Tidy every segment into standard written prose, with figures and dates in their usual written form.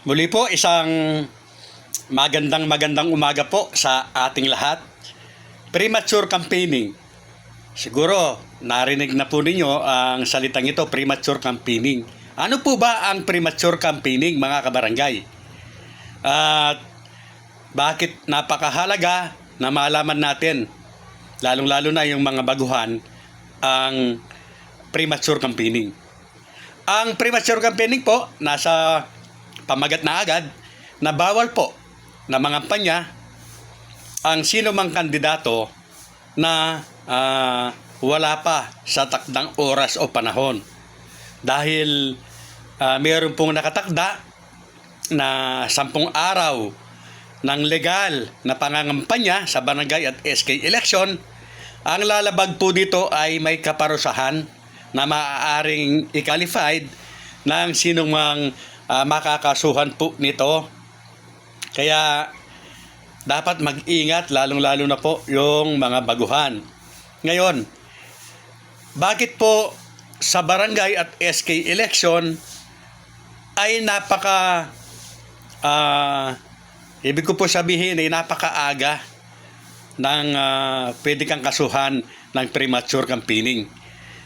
Muli po, isang magandang umaga po sa ating lahat. Premature campaigning. Siguro, narinig na po ninyo ang salitang ito, premature campaigning. Ano po ba ang premature campaigning, mga kabarangay? At bakit napakahalaga na malaman natin, lalong-lalo na yung mga baguhan, ang premature campaigning. Ang premature campaigning po, nasa pamagat na agad na bawal po na mangampanya ang sino mang kandidato na wala pa sa takdang oras o panahon. Dahil mayroon pong nakatakda na 10 araw ng legal na pangangampanya sa barangay at SK election. Ang lalabag po dito ay may kaparusahan na maaaring i-qualified ng sinong mang makakasuhan po nito. Kaya dapat mag-ingat, lalong-lalo na po yung mga baguhan. Ngayon, bakit po sa barangay at SK election ay ibig ko po sabihin ay napakaaga ng pwede kang kasuhan ng premature campaigning.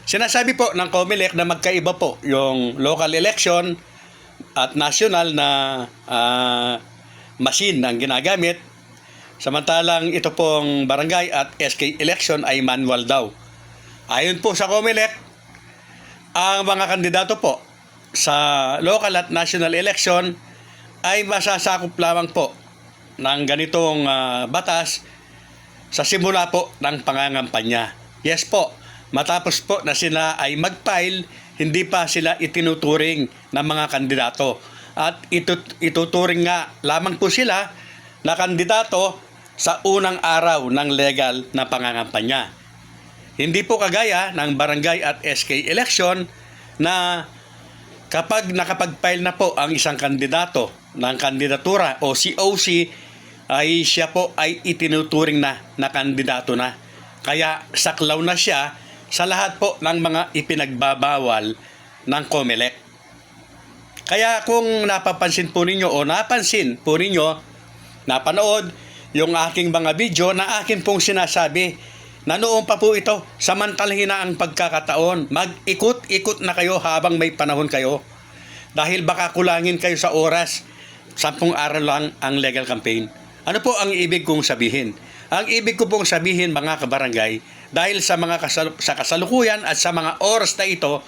Sinasabi po ng COMELEC na magkaiba po yung local election at national na machine ang ginagamit, samantalang ito pong barangay at SK election ay manual daw. Ayon po sa COMELEC, ang mga kandidato po sa local at national election ay masasakop lamang po ng ganitong batas sa simula po ng pangangampanya. Yes po, matapos po na sila ay mag-file, hindi pa sila itinuturing ng mga kandidato. At ituturing nga lamang po sila na kandidato sa unang araw ng legal na pangangampanya. Hindi po kagaya ng barangay at SK election na kapag nakapag-file na po ang isang kandidato ng kandidatura o COC, ay siya po ay itinuturing na kandidato na. Kaya saklaw na siya sa lahat po ng mga ipinagbabawal ng COMELEC. Kaya kung napapansin po ninyo o napansin po ninyo, napanood yung aking mga video na akin pong sinasabi na noon pa po ito, samantalahin na ang pagkakataon, mag-ikot-ikot na kayo habang may panahon kayo. Dahil baka kulangin kayo sa oras, 10 araw lang ang legal campaign. Ano po ang ibig kong sabihin? Ang ibig ko pong sabihin, mga kabarangay, dahil sa mga sa kasalukuyan at sa mga oras na ito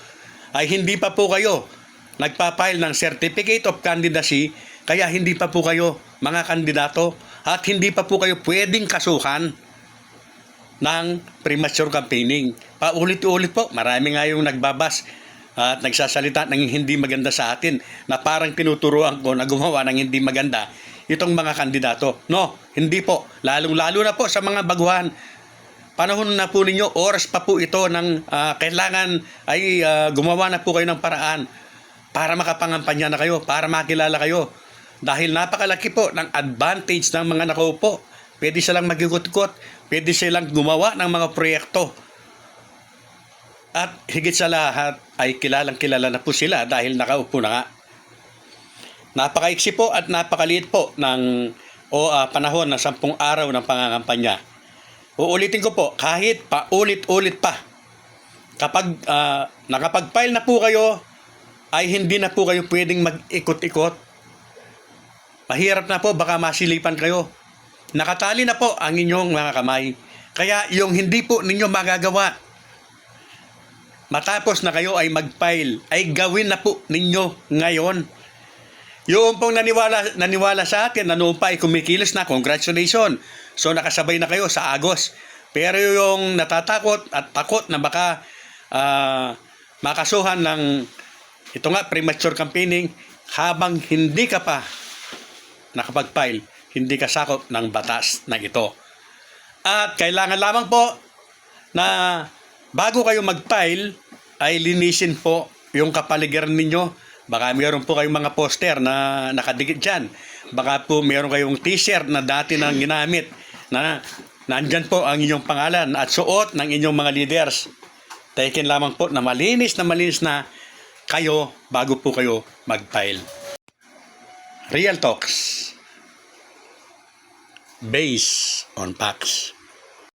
ay hindi pa po kayo nagpapile ng Certificate of Candidacy, kaya hindi pa po kayo mga kandidato at hindi pa po kayo pwedeng kasuhan ng premature campaigning. Paulit-ulit po, marami nga yung nagbabas at nagsasalita ng hindi maganda sa atin na parang tinuturuan ko na gumawa ng hindi maganda itong mga kandidato. No, hindi po. Lalong-lalo na po sa mga baguhan. Panahon na po ninyo, oras pa po ito ng kailangan ay gumawa na po kayo ng paraan para makapangampanya na kayo, para makilala kayo. Dahil napakalaki po ng advantage ng mga nakaupo. Pwede silang mag-ikot-ikot, pwede silang gumawa ng mga proyekto. At higit sa lahat ay kilalang-kilala na po sila dahil nakaupo na nga. Napakaiksi po at napakaliit po ng panahon ng 10 araw ng pangangampanya. Uulitin ko po, kahit paulit-ulit pa, kapag nakapag-file na po kayo, ay hindi na po kayo pwedeng mag-ikot-ikot. Mahirap na po, baka masilipan kayo. Nakatali na po ang inyong mga kamay. Kaya yung hindi po ninyo magagawa, matapos na kayo ay mag-file, ay gawin na po ninyo ngayon. Yung pong naniwala sa akin na noon pa ay kumikilos na, congratulations. So nakasabay na kayo sa Agos. Pero yung natatakot at takot na baka makasuhan ng ito nga premature campaigning, habang hindi ka pa nakapag-file, hindi ka sakop ng batas na ito. At kailangan lamang po na bago kayo mag-file ay linisin po yung kapaligiran ninyo. Baka mayroon po kayong mga poster na nakadikit dyan. Baka po mayroon kayong t-shirt na dati nang ginamit na nandyan po ang inyong pangalan at suot ng inyong mga leaders. Taken lamang po na malinis na kayo bago po kayo mag-file. Real talks based on facts.